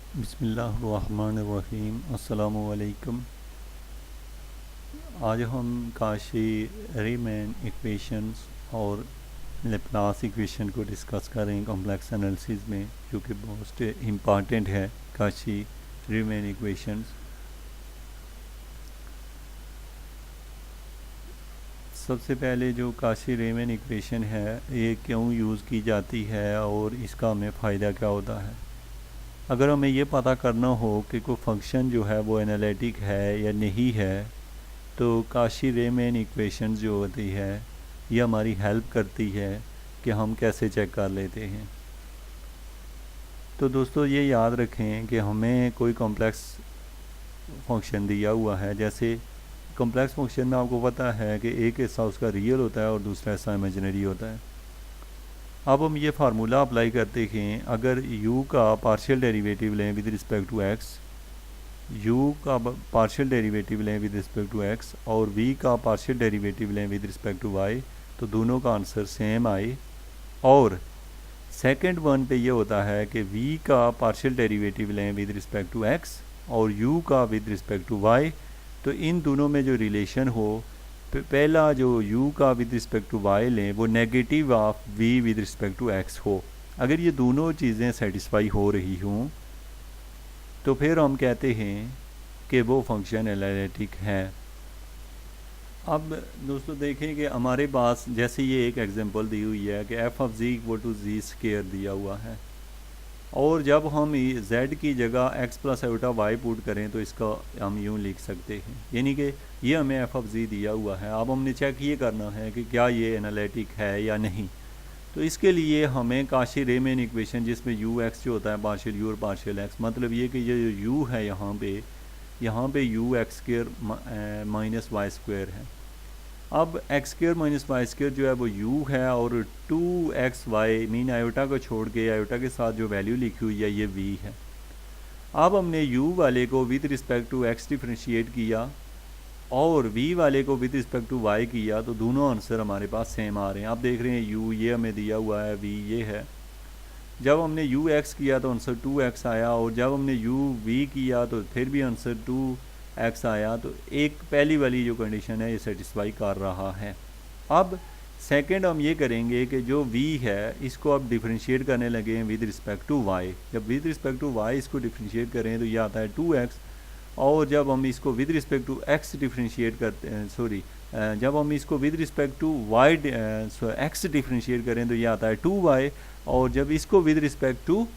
बिस्मिल्लाहिर्रहमानिर्रहीम अस्सलामुअलैकुम। आज हम काशी रीमैन इक्वेशंस और लेप्लास इक्वेशन को डिस्कस करें कॉम्प्लेक्स एनालिसिस में, जो कि मोस्ट इम्पॉर्टेंट है। काशी रीमैन इक्वेशंस सबसे पहले जो काशी रीमैन इक्वेशन है ये क्यों यूज़ की जाती है और इसका हमें फ़ायदा क्या होता है। अगर हमें ये पता करना हो कि कोई फंक्शन जो है वो एनालिटिक है या नहीं है, तो काशी रीमैन इक्वेशन जो होती है ये हमारी हेल्प करती है कि हम कैसे चेक कर लेते हैं। तो दोस्तों ये याद रखें कि हमें कोई कॉम्प्लेक्स फंक्शन दिया हुआ है। जैसे कॉम्प्लेक्स फंक्शन में आपको पता है कि एक हिस्सा उसका रियल होता है और दूसरा हिस्सा इमेजिनरी होता है। अब हम ये फार्मूला अप्लाई करते हैं। अगर u का पार्शियल डेरिवेटिव लें with respect to x, u का पार्शियल डेरिवेटिव लें विद रिस्पेक्ट टू x और v का पार्शियल डेरिवेटिव लें विद रिस्पेक्ट टू y, तो दोनों का आंसर सेम आए। और सेकंड वन पे ये होता है कि v का पार्शियल डेरिवेटिव लें विद रिस्पेक्ट टू x और u का विद रिस्पेक्ट टू y, तो इन दोनों में जो रिलेशन हो, पहला जो u का विद रिस्पेक्ट टू y लें वो negative of v with respect to x हो। अगर ये दोनों चीज़ें सेटिस्फाई हो रही हों तो फिर हम कहते हैं कि वो फंक्शन एनालिटिक है। अब दोस्तों देखें कि हमारे पास जैसे ये एक एग्जांपल दी हुई है कि f of z equal to z square दिया हुआ है, और जब हम z की जगह x plus iota y put करें तो इसका हम यूँ लिख सकते हैं, यानी कि ये हमें f ऑफ z दिया हुआ है। अब हमने चेक ये करना है कि क्या ये एनालिटिक है या नहीं। तो इसके लिए हमें काशी रीमैन इक्वेशन, जिसमें u x जो होता है पार्शियल u और पार्शियल x, मतलब ये कि ये जो u है यहाँ पे u x square minus y square है। अब x square minus y square जो है वो u है, और 2xy मीन आयोटा को छोड़ के आयोटा के साथ जो वैल्यू लिखी हुई है ये v है। अब हमने u वाले को with respect to x differentiate किया और v वाले को विद रिस्पेक्ट टू y किया, तो दोनों आंसर हमारे पास सेम आ रहे हैं। आप देख रहे हैं u ये हमें दिया हुआ है, v ये है। जब हमने u x किया तो आंसर 2x आया, और जब हमने u v किया तो फिर भी आंसर 2x आया। तो एक पहली वाली जो कंडीशन है ये सेटिस्फाई कर रहा है। अब सेकंड हम ये करेंगे कि जो v है इसको अब डिफ्रेंशिएट करने लगे हैं विद रिस्पेक्ट टू y। जब विद रिस्पेक्ट टू y इसको डिफ्रेंशिएट करें तो ये आता है 2x, और जब हम इसको with respect to x differentiate करते हैं जब हम इसको with respect to y x differentiate करें तो ये आता है 2y, और जब इसको विद रिस्पेक्ट टू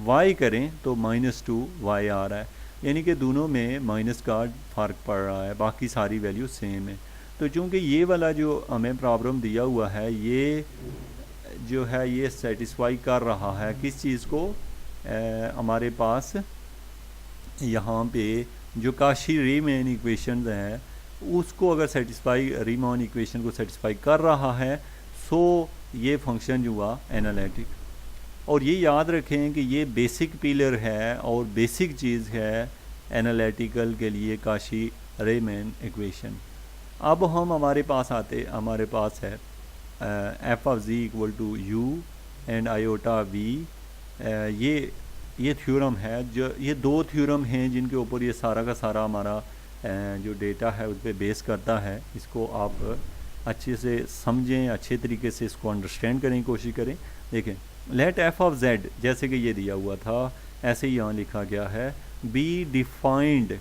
y करें तो -2y आ रहा है। यानी कि दोनों में माइनस का फ़र्क पड़ रहा है, बाकी सारी वैल्यू सेम है। तो चूँकि ये वाला जो हमें प्रॉब्लम दिया हुआ है ये जो है ये सेटिस्फाई कर रहा है किस चीज़ को, हमारे पास यहाँ पे जो काशी रीमैन इक्वेशन है उसको अगर सेटिस्फाई रीमैन इक्वेशन को सेटिस्फाई कर रहा है, सो ये फंक्शन जो हुआ एनालिटिक। और ये याद रखें कि ये बेसिक पिलर है और बेसिक चीज़ है एनालिटिकल के लिए काशी रीमैन इक्वेशन। अब हम हमारे पास है f of g equal to u and iota v. ये थ्योरम है, जो ये दो थ्योरम हैं जिनके ऊपर ये सारा का सारा हमारा जो डेटा है उस पर बेस करता है। इसको आप अच्छे से समझें, अच्छे तरीके से इसको अंडरस्टैंड करने की कोशिश करें। देखें, लेट एफ ऑफ जेड जैसे कि ये दिया हुआ था ऐसे ही यहाँ लिखा गया है, बी डिफाइंड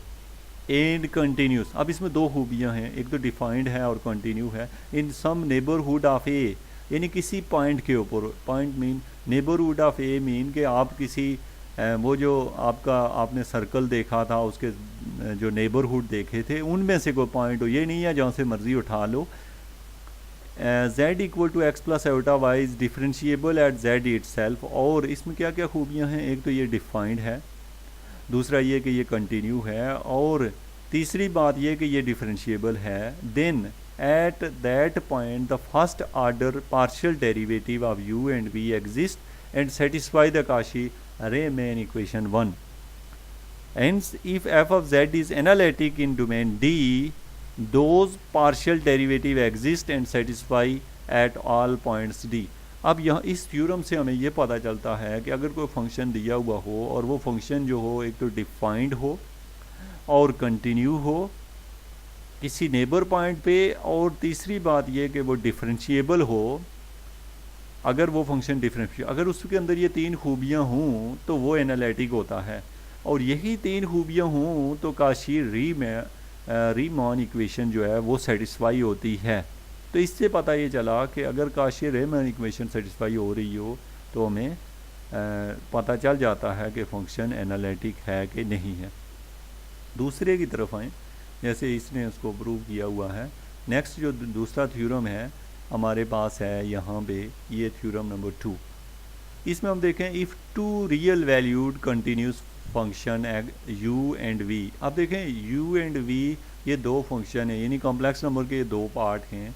एंड कंटिन्यूस। अब इसमें दो खूबियाँ हैं, एक तो डिफाइंड है और कंटिन्यू है। इन सम नेबरहुड ऑफ ए, यानी किसी पॉइंट के ऊपर, point mean neighbourhood of A mean कि आप किसी वो जो आपने सर्कल देखा था उसके जो नेबरहुड देखे थे उनमें से कोई पॉइंट हो, ये नहीं है जहाँ से मर्जी उठा लो। z equal to x plus iota y is differentiable at z itself. और इसमें क्या क्या खूबियाँ हैं, एक तो ये डिफाइंड है, दूसरा ये कि ये कंटिन्यू है, और तीसरी बात ये कि ये डिफरेंशिएबल है। Then at that point the first order partial derivative of u and v exist and satisfy the Cauchy Riemann equation 1। Hence, if f of z is analytic in domain D, those partial derivative exist and satisfy at all points D। अब यहाँ इस theorem से हमें ये पता चलता है कि अगर कोई फंक्शन दिया हुआ हो और वो फंक्शन जो हो एक तो डिफाइंड हो और कंटिन्यू हो किसी नेबर पॉइंट पे, और तीसरी बात ये कि वो डिफरेंशिएबल हो, अगर वो फंक्शन डिफरेंशिएबल, अगर उसके अंदर ये तीन खूबियाँ हों तो वो एनालिटिक होता है, और यही तीन खूबियाँ हों तो काशी रीमान इक्वेशन जो है वो सेटिस्फाई होती है। तो इससे पता ये चला कि अगर काशी रीमान इक्वेशन सेटिस्फाई हो रही हो तो हमें पता चल जाता है कि फंक्शन एनालिटिक है कि नहीं है। दूसरे की तरफ आएँ, जैसे इसने उसको प्रूव किया हुआ है। नेक्स्ट जो दूसरा थ्योरम है हमारे पास है यहाँ पे, ये थ्योरम नंबर 2। इसमें हम देखें if two real valued continuous function u and v। अब देखें u एंड v ये दो फंक्शन है, यानी कॉम्प्लेक्स नंबर के दो पार्ट हैं,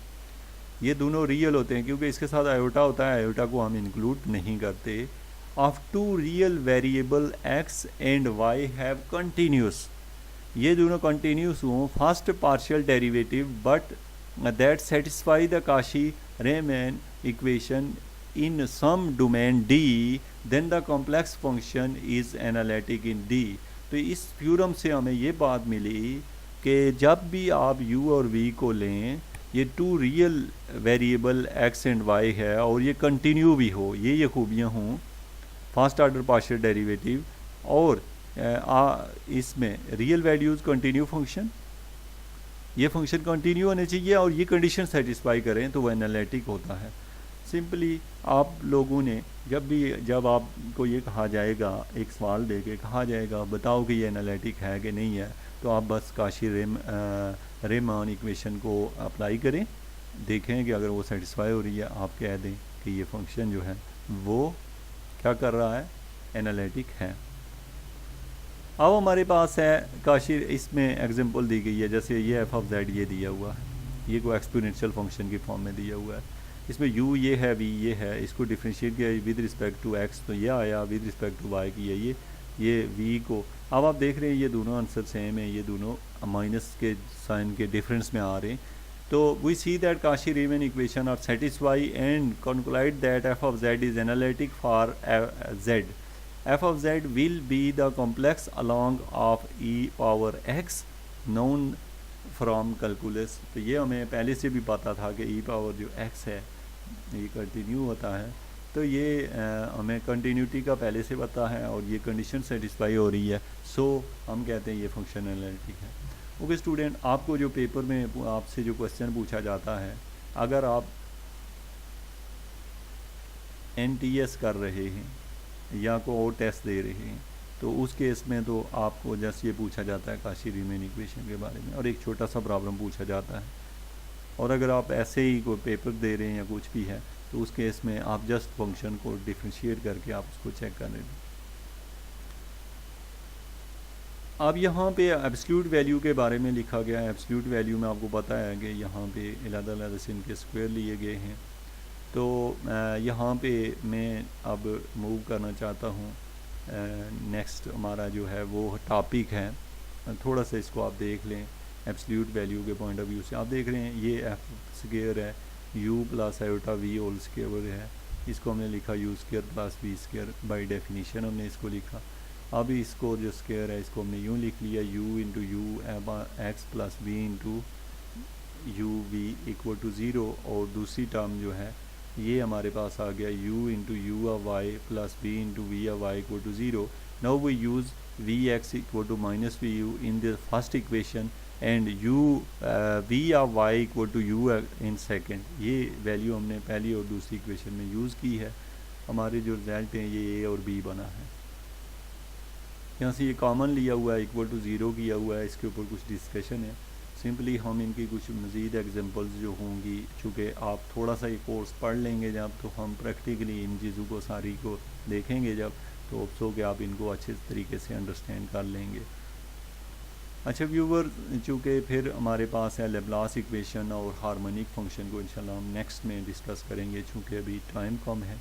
ये दोनों रियल होते हैं क्योंकि इसके साथ आयोटा होता है, आयोटा को हम इंक्लूड नहीं करते। Of two real variable x and y have continuous, ये दोनों कंटिन्यूस हों, first partial derivative but that satisfy the Cauchy-Riemann equation in some domain D, then the complex function is analytic in D। तो इस theorem से हमें ये बात मिली कि जब भी आप u और v को लें, ये two real variable x and y है और ये कंटिन्यू भी हो, ये खूबियाँ हों, फर्स्ट ऑर्डर पार्शियल डेरिवेटिव, और इसमें रियल वैल्यूज़ कंटिन्यू फंक्शन, ये फंक्शन कंटिन्यू होने चाहिए और ये कंडीशन सेटिस्फाई करें तो वो एनालिटिक होता है। सिंपली आप लोगों ने जब आपको ये कहा जाएगा, एक सवाल दे के कहा जाएगा बताओ कि ये एनालिटिक है कि नहीं है, तो आप बस काशी रीमान इक्वेशन को अप्लाई करें, देखें कि अगर वो सेटिस्फाई हो रही है आप कह दें कि ये फंक्शन जो है वो क्या कर रहा है, एनालिटिक है। अब हमारे पास है काशी, इसमें एग्जांपल दी गई है, जैसे ये एफ ऑफ जेड ये दिया हुआ है, ये कोई एक्सपोनेंशियल फंक्शन की फॉर्म में दिया हुआ है, इसमें u ये है, v ये है, इसको डिफरेंशिएट किया विद रिस्पेक्ट टू x तो ये आया, विद रिस्पेक्ट टू y की है ये v को। अब आप देख रहे हैं ये दोनों आंसर सेम है, ये दोनों माइनस के साइन के डिफरेंस में आ रहे हैं। तो we see that Cauchy Riemann equation are satisfy and conclude that f of z is analytic for z। f of z will be the complex along of e power x known from calculus। तो ये हमें पहले से भी पता था कि e power जो x है ये कंटिन्यू होता है, तो ये हमें कंटिन्यूटी का पहले से पता है और ये कंडीशन सेटिस्फाई हो रही है, सो हम कहते हैं ये फंक्शन एनालिटिक है। ओके स्टूडेंट, आपको जो पेपर में आपसे जो क्वेश्चन पूछा जाता है, अगर आप NTS कर रहे हैं या को और टेस्ट दे रहे हैं तो उस केस में तो आपको जस्ट ये पूछा जाता है काशी रीमैन इक्वेशन के बारे में और एक छोटा सा प्रॉब्लम पूछा जाता है। और अगर आप ऐसे ही कोई पेपर दे रहे हैं या कुछ भी है तो उस केस में आप जस्ट फंक्शन को डिफरेंशिएट करके आप उसको चेक कर रहे हैं। अब यहाँ पे एब्सोल्यूट वैल्यू के बारे में लिखा गया है। एब्सोल्यूट वैल्यू में आपको पता है कि यहाँ पे अलग-अलग से इनके स्क्वायर लिए गए हैं। तो यहाँ पे मैं अब मूव करना चाहता हूँ, नेक्स्ट हमारा जो है वो टॉपिक है, थोड़ा सा इसको आप देख लें एब्सोल्यूट वैल्यू के पॉइंट ऑफ व्यू से। आप देख रहे हैं ये एफ स्क्वायर है, u plus iota v whole square है, इसको हमने लिखा u square plus v square, by definition हमने इसको लिखा। अब इसको जो स्क्वायर है इसको हमने यूँ लिख लिया, u into u x plus v into u v equal to zero, और दूसरी टर्म जो है ये हमारे पास आ गया u into u of y plus v into v of y equal to zero. Now we use v x equal to minus v u in the first equation and u v of y equal to u in second. ये वैल्यू हमने पहली और दूसरी equation में use की है। हमारे जो रिजल्ट हैं ये a और b बना है। यहाँ से ये कॉमन लिया हुआ है, इक्वल टू ज़ीरो किया हुआ है, इसके ऊपर कुछ डिस्कशन है। सिंपली हम इनकी कुछ मज़ीद एग्जांपल्स जो होंगी, चूँकि आप थोड़ा सा ये कोर्स पढ़ लेंगे जब, तो हम प्रैक्टिकली इन चीज़ों को सारी को देखेंगे जब, तो होप्स हो कि आप इनको अच्छे तरीके से अंडरस्टैंड कर लेंगे। अच्छा व्यूवर, चूँकि फिर हमारे पास है लैप्लास इक्वेशन और हार्मोनिक फंक्शन को इंशाल्लाह हम नेक्स्ट में डिस्कस करेंगे, चूँकि अभी टाइम कम है।